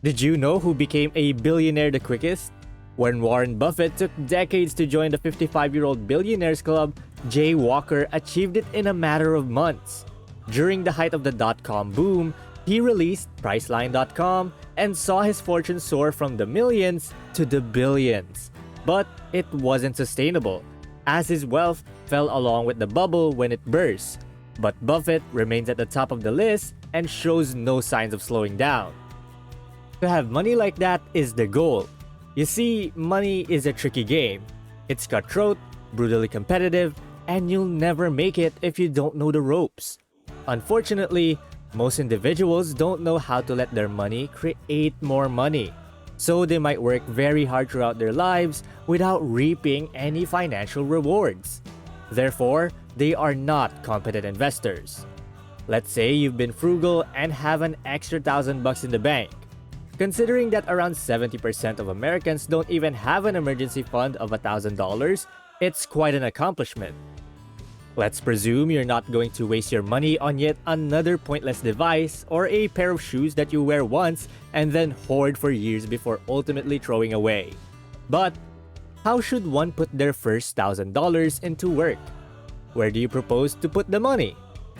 Did you know who became a billionaire the quickest? When Warren Buffett took decades to join the 55-year-old billionaires club, Jay Walker achieved it in a matter of months. During the height of the dot-com boom, he released Priceline.com and saw his fortune soar from the millions to the billions. But it wasn't sustainable, as his wealth fell along with the bubble when it burst. But Buffett remains at the top of the list and shows no signs of slowing down. To have money like that is the goal. You see, money is a tricky game. It's cutthroat, brutally competitive, and you'll never make it if you don't know the ropes. Unfortunately, most individuals don't know how to let their money create more money. So they might work very hard throughout their lives without reaping any financial rewards. Therefore, they are not competent investors. Let's say you've been frugal and have an extra $1,000 in the bank. Considering that around 70% of Americans don't even have an emergency fund of $1,000, it's quite an accomplishment. Let's presume you're not going to waste your money on yet another pointless device or a pair of shoes that you wear once and then hoard for years before ultimately throwing away. But how should one put their first $1,000 into work? Where do you propose to put the money?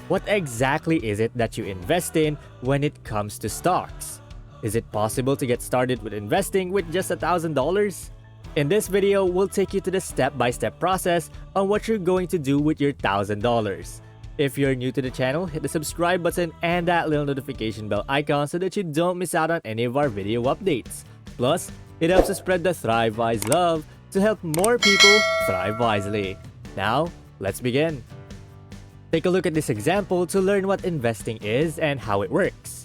What exactly is it that you invest in when it comes to stocks? Is it possible to get started with investing with just $1,000? In this video, we'll take you to the step-by-step process on what you're going to do with your $1,000. If you're new to the channel, hit the subscribe button and that little notification bell icon so that you don't miss out on any of our video updates. Plus, it helps us spread the ThriveWise love to help more people thrive wisely. Now, let's begin. Take a look at this example to learn what investing is and how it works.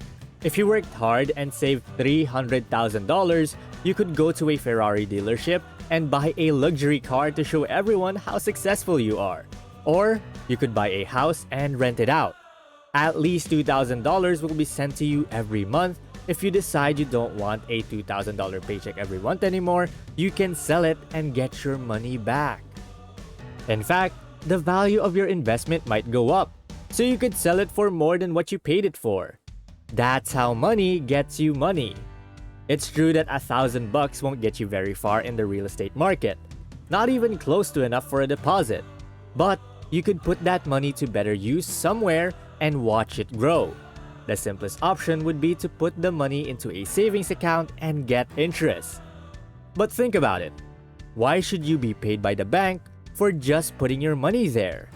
If you worked hard and saved $300,000, you could go to a Ferrari dealership and buy a luxury car to show everyone how successful you are. Or you could buy a house and rent it out. At least $2,000 will be sent to you every month. If you decide you don't want a $2,000 paycheck every month anymore, you can sell it and get your money back. In fact, the value of your investment might go up, so you could sell it for more than what you paid it for. That's how money gets you money. It's true that $1,000 won't get you very far in the real estate market, not even close to enough for a deposit. But you could put that money to better use somewhere and watch it grow. The simplest option would be to put the money into a savings account and get interest. But think about it. Why should you be paid by the bank for just putting your money there?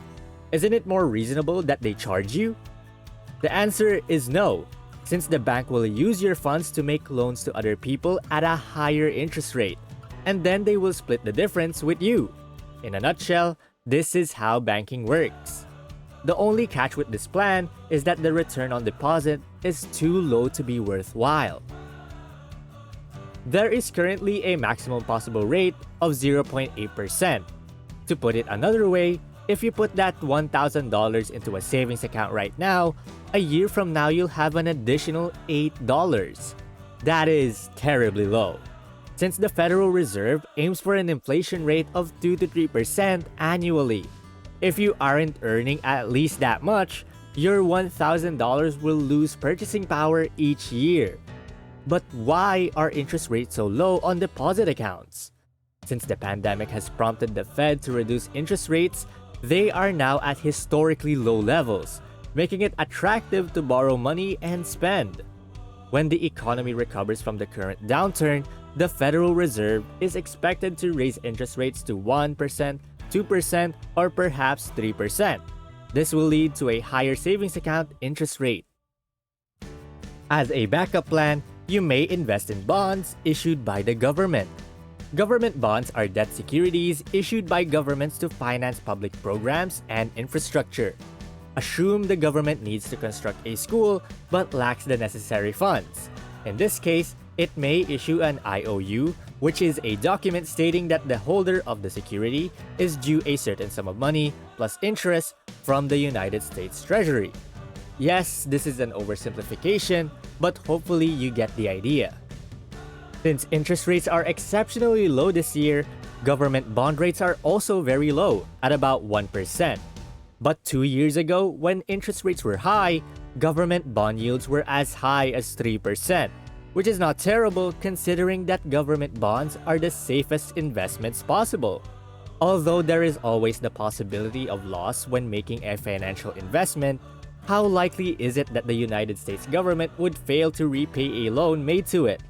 Isn't it more reasonable that they charge you? The answer is no, since the bank will use your funds to make loans to other people at a higher interest rate, and then they will split the difference with you. In a nutshell, this is how banking works. The only catch with this plan is that the return on deposit is too low to be worthwhile. There is currently a maximum possible rate of 0.8%. To put it another way, if you put that $1,000 into a savings account right now, a year from now you'll have an additional $8. That is terribly low, since the Federal Reserve aims for an inflation rate of 2 to 3% annually. If you aren't earning at least that much, your $1,000 will lose purchasing power each year. But why are interest rates so low on deposit accounts? Since the pandemic has prompted the Fed to reduce interest rates, they are now at historically low levels, making it attractive to borrow money and spend. When the economy recovers from the current downturn, the Federal Reserve is expected to raise interest rates to 1%, 2%, or perhaps 3%. This will lead to a higher savings account interest rate. As a backup plan, you may invest in bonds issued by the government. Government bonds are debt securities issued by governments to finance public programs and infrastructure. Assume the government needs to construct a school but lacks the necessary funds. In this case, it may issue an IOU, which is a document stating that the holder of the security is due a certain sum of money plus interest from the United States Treasury. Yes, this is an oversimplification, but hopefully you get the idea. Since interest rates are exceptionally low this year, government bond rates are also very low, at about 1%. But 2 years ago, when interest rates were high, government bond yields were as high as 3%. which is not terrible considering that government bonds are the safest investments possible. Although there is always the possibility of loss when making a financial investment, how likely is it that the United States government would fail to repay a loan made to it?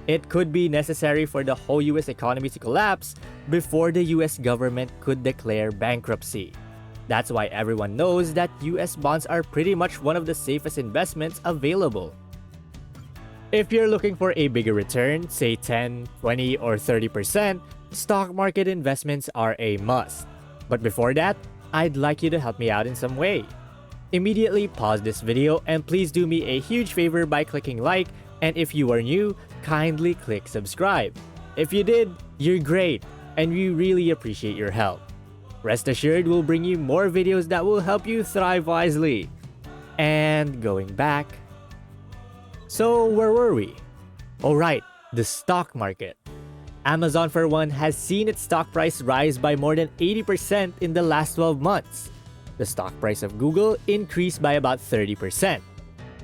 It could be necessary for the whole US economy to collapse before the US government could declare bankruptcy. That's why everyone knows that US bonds are pretty much one of the safest investments available. If you're looking for a bigger return, say 10, 20, or 30%, stock market investments are a must. But before that, I'd like you to help me out in some way. Immediately pause this video and please do me a huge favor by clicking like, and if you are new, kindly click subscribe. If you did, you're great, and we really appreciate your help. Rest assured, we'll bring you more videos that will help you thrive wisely. And going back. So where were we? Alright, the stock market. Amazon for one has seen its stock price rise by more than 80% in the last 12 months. The stock price of Google increased by about 30%.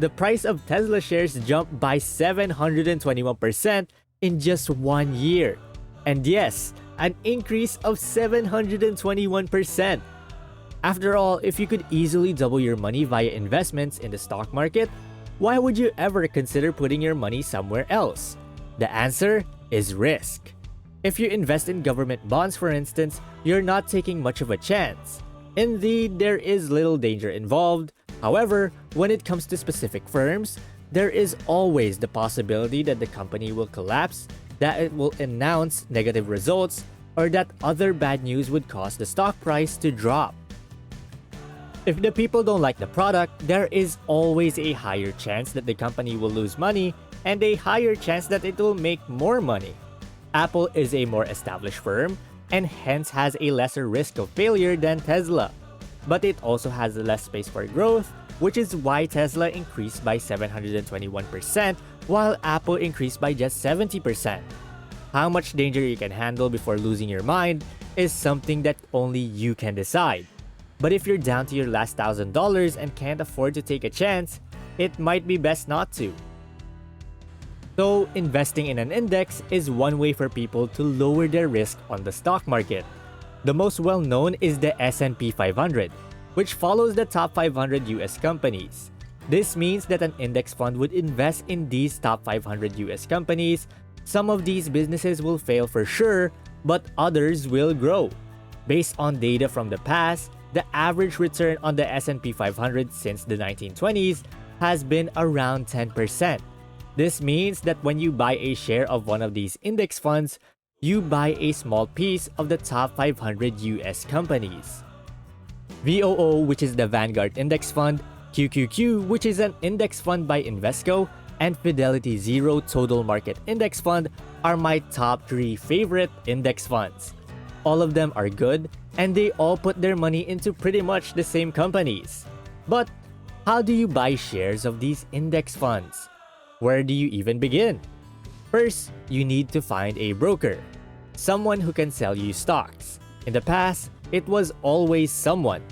The price of Tesla shares jumped by 721% in just 1 year. And yes, an increase of 721%. After all, if you could easily double your money via investments in the stock market, why would you ever consider putting your money somewhere else? The answer is risk. If you invest in government bonds, for instance, you're not taking much of a chance. Indeed, there is little danger involved. However, when it comes to specific firms, there is always the possibility that the company will collapse, that it will announce negative results, or that other bad news would cause the stock price to drop. If the people don't like the product, there is always a higher chance that the company will lose money and a higher chance that it will make more money. Apple is a more established firm and hence has a lesser risk of failure than Tesla. But it also has less space for growth, which is why Tesla increased by 721% while Apple increased by just 70%. How much danger you can handle before losing your mind is something that only you can decide. But if you're down to your last $1,000 and can't afford to take a chance, it might be best not to. So, investing in an index is one way for people to lower their risk on the stock market. The most well-known is the S&P 500, which follows the top 500 US companies. This means that an index fund would invest in these top 500 US companies. Some of these businesses will fail for sure, but others will grow. Based on data from the past, the average return on the S&P 500 since the 1920s has been around 10%. This means that when you buy a share of one of these index funds, you buy a small piece of the top 500 US companies. VOO, which is the Vanguard Index Fund, QQQ, which is an index fund by Invesco, and Fidelity Zero Total Market Index Fund are my top 3 favorite index funds. All of them are good, and they all put their money into pretty much the same companies. But how do you buy shares of these index funds? Where do you even begin? First, you need to find a broker, someone who can sell you stocks. In the past, it was always someone.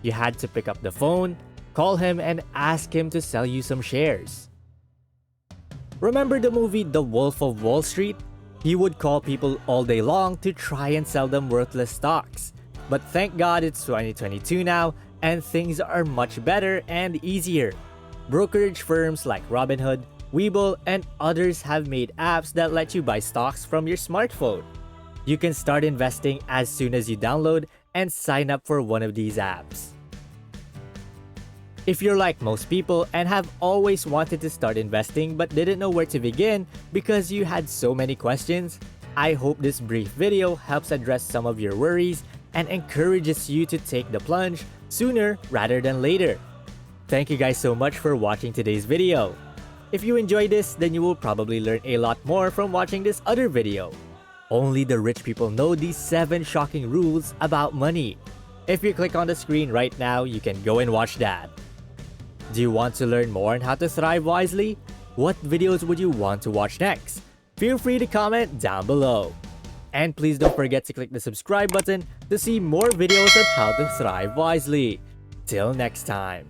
You had to pick up the phone, call him, and ask him to sell you some shares. Remember the movie The Wolf of Wall Street? He would call people all day long to try and sell them worthless stocks. But thank God it's 2022 now, and things are much better and easier. Brokerage firms like Robinhood, Webull, and others have made apps that let you buy stocks from your smartphone. You can start investing as soon as you download and sign up for one of these apps. If you're like most people and have always wanted to start investing but didn't know where to begin because you had so many questions, I hope this brief video helps address some of your worries and encourages you to take the plunge sooner rather than later. Thank you guys so much for watching today's video. If you enjoyed this, then you will probably learn a lot more from watching this other video. Only the rich people know these 7 shocking rules about money. If you click on the screen right now, you can go and watch that. Do you want to learn more on how to thrive wisely? What videos would you want to watch next? Feel free to comment down below. And please don't forget to click the subscribe button to see more videos on how to thrive wisely. Till next time.